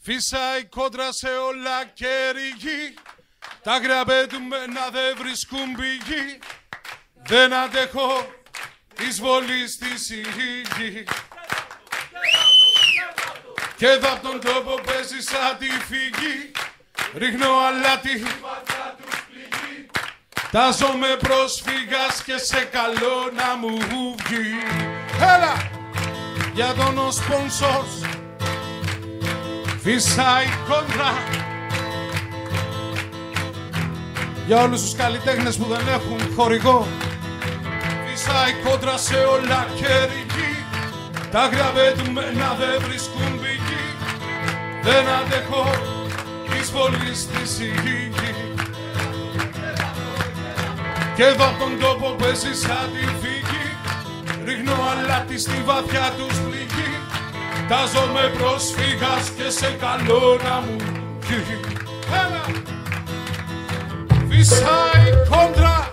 Φύσαει κόντρα σε όλα και ρηγή. Τα άγρια πετούμενα δεν βρίσκουν πηγή. Δεν αντέχω εισβολή στη σιγή. Και εδώ απ' τον τόπο παίζει σαν τη φυγή. Ρίχνω αλάτι, τάζομαι πρόσφυγας και σε καλό να μου βγει. Έλα! Για τον ο σπόνσορς φύσαει κόντρα. Για όλους τους καλλιτέχνες που δεν έχουν χορηγό. Φύσαει κόντρα σε όλα και ρηγή. Τα άγρια πετούμενα δεν βρίσκουν πηγή. Δεν αντέχω εισβολή στη σιγή. Και εδώ απ' τον τόπο παίζει σαν τη φύγη. Ρίχνω αλάτι στη βαθιά τους πληγή. Τάζομαι πρόσφυγας και σε καλό να μου βγει. Έλα! Φύσαει κόντρα.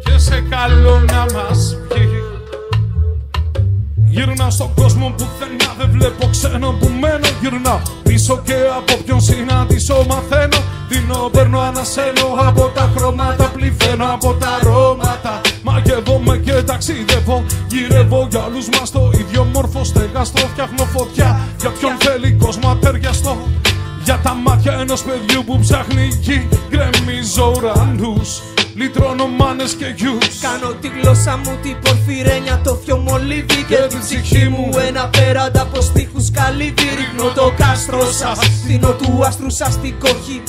Και σε καλό να μας βγει. Γύρνα στον κόσμο πουθενά, δεν βλέπω ξένο που μένω. Γυρνάω πίσω και από ποιον συναντήσω μαθαίνω. Δίνω, παίρνω, ανασένω από τα χρώματα. Πληθαίνω από τα αρώματα. Μαγεύομαι και ταξιδεύω. Γυρεύω για όλους μας το ίδιο μόρφο στεγαστό. Φτιάχνω φωτιά για ποιον θέλει κόσμο ατέριαστο. Για τα μάτια ενός παιδιού που ψάχνει γη. Γκρεμίζω ουρανούς, λυτρώνω μάνες και γιους. Κάνω τη γλώσσα μου την πορφυρένια, το θείο μολύβι. Και την ψυχή μου ένα πέραντα από στίχους καλύβι. Ρίχνω το κάστρο σας, δίνω του άστρου σας την κόχη.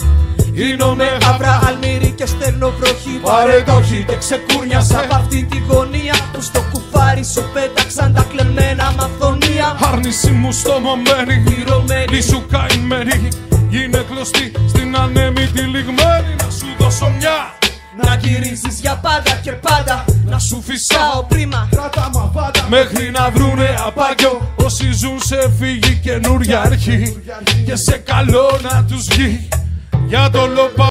Γίνω με αύρα αλμύρι και στέλνω βροχή. Πάρε το χι και ξεκούρνιασα απ' αυτή τη γωνία που στο κουφάρι σου πέταξαν τα κλεμμένα μαθονία. Άρνηση μου στομωμένη, πληρωμένη, σου καημένη. Γίνε κλωστή στην ανέμη λιγμένη. Να σου δώσω μια. Να γυρίσεις για πάντα και πάντα. Να σου φυσάω πρίμα, κράτα μαβάτα. μέχρι να βρούνε απάγιο. Όσοι ζουν σε φύγη καινούρια αρχή. Και σε καλό να τους βγει. Για το λοπα